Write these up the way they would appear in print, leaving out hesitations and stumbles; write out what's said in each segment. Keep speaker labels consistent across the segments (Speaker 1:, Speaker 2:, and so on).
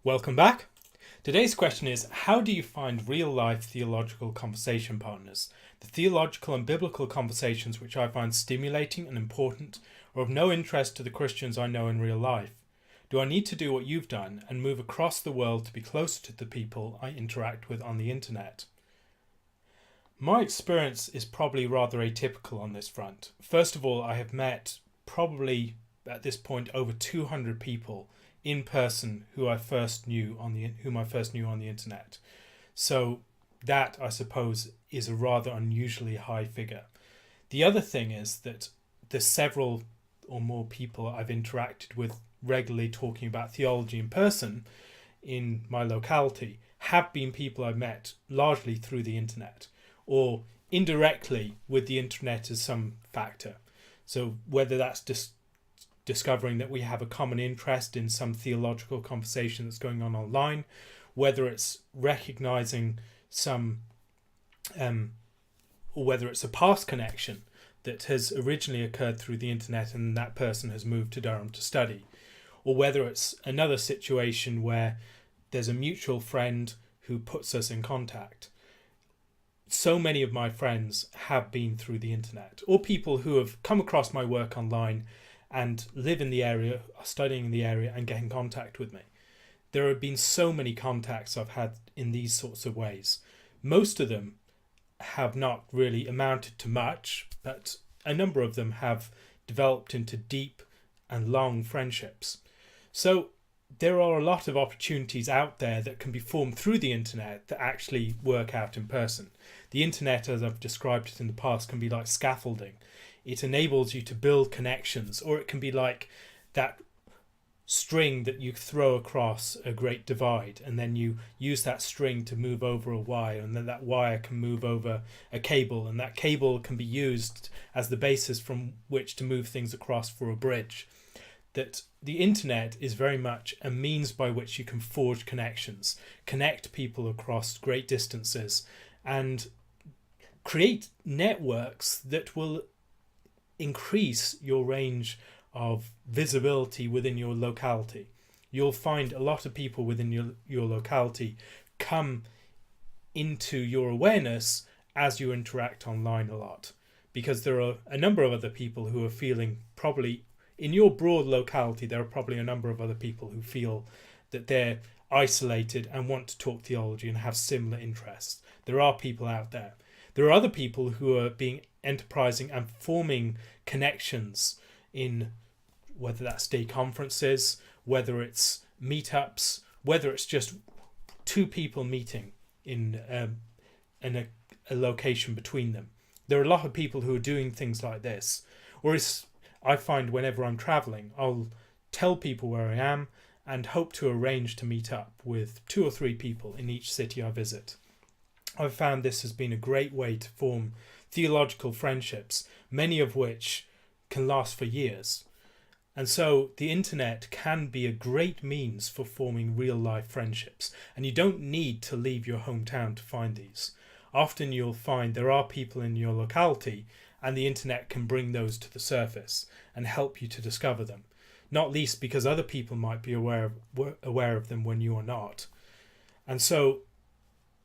Speaker 1: Welcome back. Today's question is, how do you find real-life theological conversation partners? The theological and biblical conversations which I find stimulating and important are of no interest to the Christians I know in real life. Do I need to do what you've done and move across the world to be closer to the people I interact with on the internet? My experience is probably rather atypical on this front. First of all, I have met probably at this point over 200 people in person whom I first knew on the internet. So that, I suppose, is a rather unusually high figure. The other thing is that the several or more people I've interacted with regularly talking about theology in person in my locality have been people I've met largely through the internet or indirectly with the internet as some factor. So whether that's discovering that we have a common interest in some theological conversation that's going on online, whether it's recognizing some or whether it's a past connection that has originally occurred through the internet and that person has moved to Durham to study, or whether it's another situation where there's a mutual friend who puts us in contact. So many of my friends have been through the internet, or people who have come across my work online and live in the area, are studying in the area and get in contact with me. There have been so many contacts I've had in these sorts of ways. Most of them have not really amounted to much, but a number of them have developed into deep and long friendships. So there are a lot of opportunities out there that can be formed through the internet that actually work out in person. The internet, as I've described it in the past, can be like scaffolding. It enables you to build connections, or it can be like that string that you throw across a great divide, and then you use that string to move over a wire, and then that wire can move over a cable, and that cable can be used as the basis from which to move things across for a bridge. That the internet is very much a means by which you can forge connections, connect people across great distances, and create networks that will increase your range of visibility within your locality. You'll find a lot of people within your locality come into your awareness as you interact online a lot, because there are a number of other people who are feeling, probably in your broad locality, there are probably a number of other people who feel that they're isolated and want to talk theology and have similar interests. There are people out there. There are other people who are being enterprising and forming connections in whether that's day conferences, whether it's meetups, whether it's just two people meeting in a location between them. There are a lot of people who are doing things like this. Or I find whenever I'm traveling, I'll tell people where I am and hope to arrange to meet up with 2 or 3 people in each city I visit. I've found this has been a great way to form theological friendships, many of which can last for years. And so the internet can be a great means for forming real life friendships, and you don't need to leave your hometown to find these. Often you'll find there are people in your locality, and the internet can bring those to the surface and help you to discover them, not least because other people might be aware of them when you are not. And so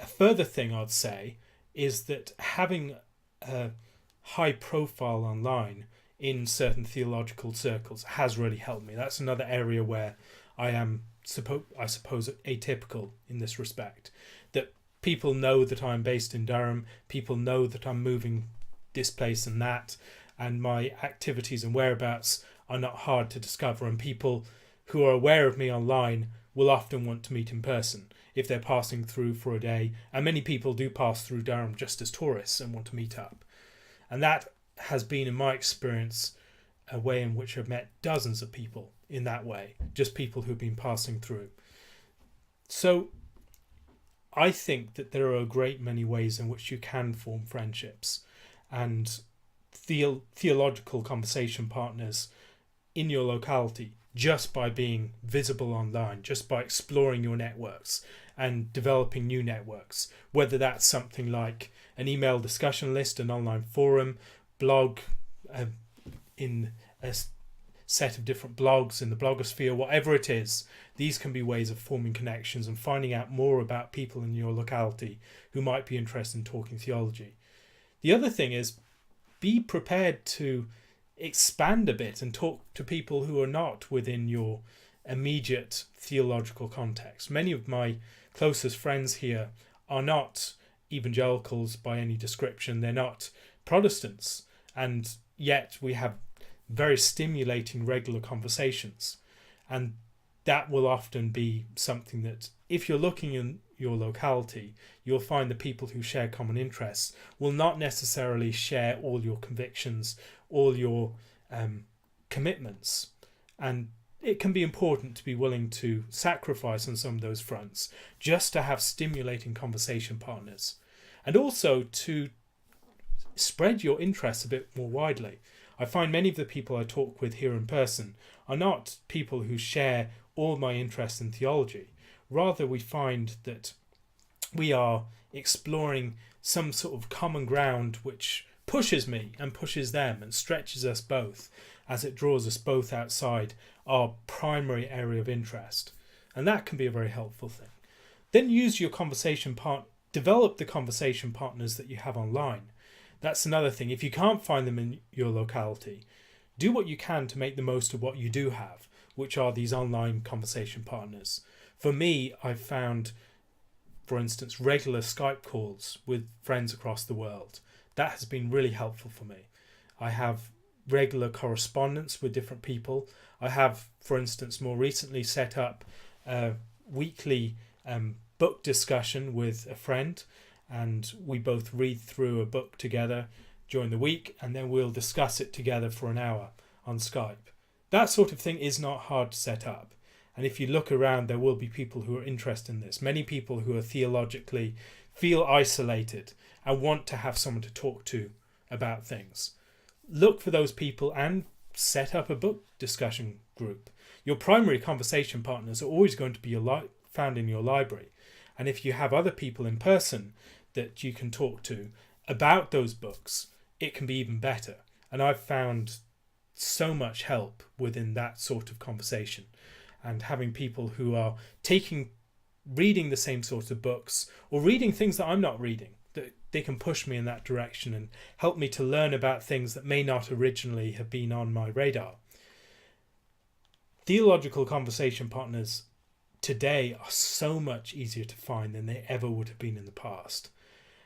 Speaker 1: a further thing I'd say is that having a high profile online in certain theological circles has really helped me. That's another area where I am, I suppose, atypical in this respect. That people know that I'm based in Durham, people know that I'm moving this place and that, and my activities and whereabouts are not hard to discover, and people who are aware of me online will often want to meet in person if they're passing through for a day, and many people do pass through Durham just as tourists and want to meet up. And that has been, in my experience, a way in which I've met dozens of people in that way, just people who've been passing through. So I think that there are a great many ways in which you can form friendships and theological conversation partners in your locality just by being visible online, just by exploring your networks and developing new networks, whether that's something like an email discussion list, an online forum, blog in a set of different blogs in the blogosphere, whatever it is. These can be ways of forming connections and finding out more about people in your locality who might be interested in talking theology. The other thing is, be prepared to expand a bit and talk to people who are not within your immediate theological context. Many of my closest friends here are not evangelicals by any description. They're not Protestants, and yet we have very stimulating regular conversations. And that will often be something that, if you're looking in your locality, you'll find the people who share common interests will not necessarily share all your convictions, all your commitments. And it can be important to be willing to sacrifice on some of those fronts just to have stimulating conversation partners, and also to spread your interests a bit more widely. I find many of the people I talk with here in person are not people who share all my interest in theology. Rather, we find that we are exploring some sort of common ground which pushes me and pushes them and stretches us both as it draws us both outside our primary area of interest. And that can be a very helpful thing. Then use your develop the conversation partners that you have online. That's another thing. If you can't find them in your locality, do what you can to make the most of what you do have, which are these online conversation partners. For me, I've found, for instance, regular Skype calls with friends across the world. That has been really helpful for me. I have regular correspondence with different people. I have, for instance, more recently set up a weekly book discussion with a friend, and we both read through a book together during the week, and then we'll discuss it together for an hour on Skype. That sort of thing is not hard to set up. And if you look around, there will be people who are interested in this. Many people who are theologically feel isolated and want to have someone to talk to about things. Look for those people and set up a book discussion group. Your primary conversation partners are always going to be found in your library. And if you have other people in person that you can talk to about those books, it can be even better. And I've found so much help within that sort of conversation, and having people who are reading the same sort of books or reading things that I'm not reading, that they can push me in that direction and help me to learn about things that may not originally have been on my radar. Theological conversation partners today are so much easier to find than they ever would have been in the past.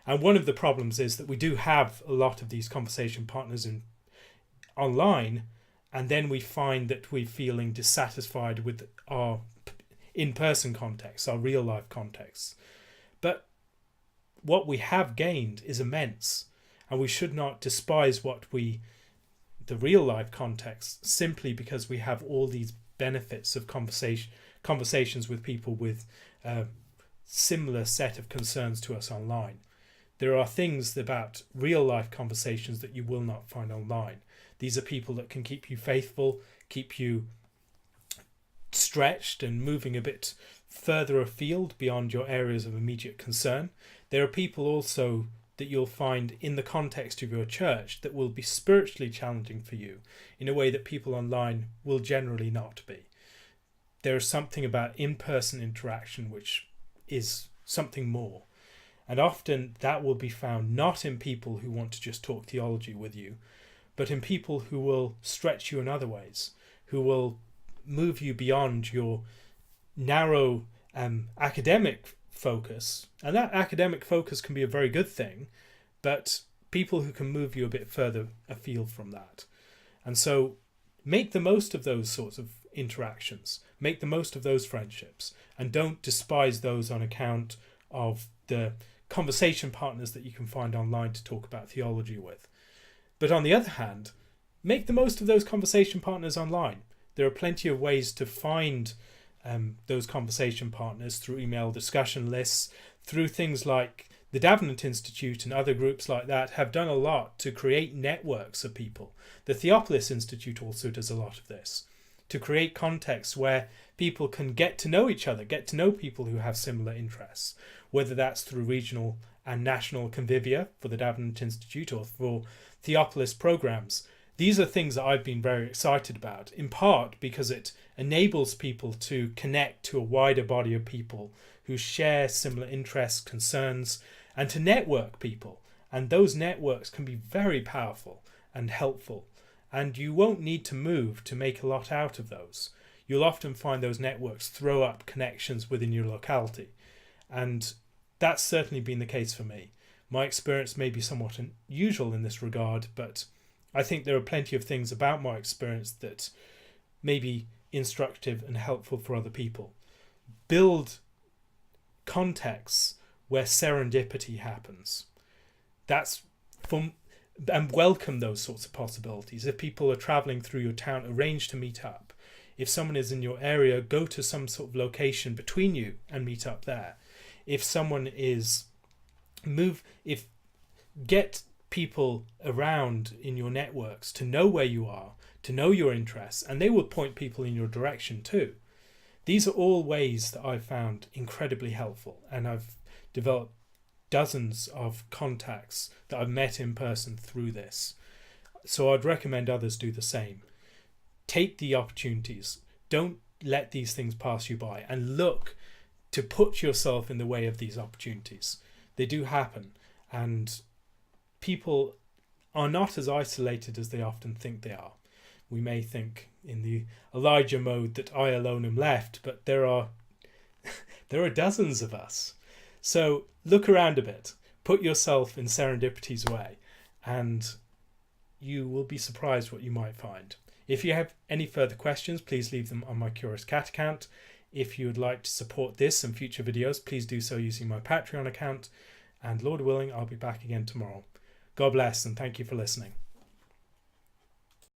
Speaker 1: And one of the problems is that we do have a lot of these conversation partners online, and then we find that we're feeling dissatisfied with our in-person context, our real-life context. But what we have gained is immense, and we should not despise the real-life context simply because we have all these benefits of conversations with people with a similar set of concerns to us online. There are things about real-life conversations that you will not find online. These are people that can keep you faithful, keep you stretched and moving a bit further afield beyond your areas of immediate concern. There are people also that you'll find in the context of your church that will be spiritually challenging for you in a way that people online will generally not be. There is something about in-person interaction which is something more. And often that will be found not in people who want to just talk theology with you, but in people who will stretch you in other ways, who will move you beyond your narrow academic focus. And that academic focus can be a very good thing, but people who can move you a bit further afield from that. And so make the most of those sorts of interactions, make the most of those friendships, and don't despise those on account of the conversation partners that you can find online to talk about theology with. But on the other hand, make the most of those conversation partners online. There are plenty of ways to find those conversation partners through email discussion lists, through things like the Davenant Institute and other groups like that have done a lot to create networks of people. The Theopolis Institute also does a lot of this, to create contexts where people can get to know each other, get to know people who have similar interests, whether that's through regional and national convivia for the Davenant Institute or for Theopolis programs. These are things that I've been very excited about, in part because it enables people to connect to a wider body of people who share similar interests, concerns, and to network people. And those networks can be very powerful and helpful. And you won't need to move to make a lot out of those. You'll often find those networks throw up connections within your locality. And that's certainly been the case for me. My experience may be somewhat unusual in this regard, but I think there are plenty of things about my experience that may be instructive and helpful for other people. Build contexts where serendipity happens. And welcome those sorts of possibilities. If people are traveling through your town, arrange to meet up. If someone is in your area, go to some sort of location between you and meet up there. If someone is get people around in your networks to know where you are, to know your interests, and they will point people in your direction too. These are all ways that I've found incredibly helpful, and I've developed dozens of contacts that I've met in person through this. So I'd recommend others do the same. Take the opportunities. Don't let these things pass you by, and look to put yourself in the way of these opportunities. They do happen, and people are not as isolated as they often think they are. We may think in the Elijah mode that I alone am left, but there are dozens of us. So look around a bit, put yourself in serendipity's way, and you will be surprised what you might find. If you have any further questions, please leave them on my Curious Cat account. If you would like to support this and future videos, please do so using my Patreon account. And Lord willing, I'll be back again tomorrow. God bless, and thank you for listening.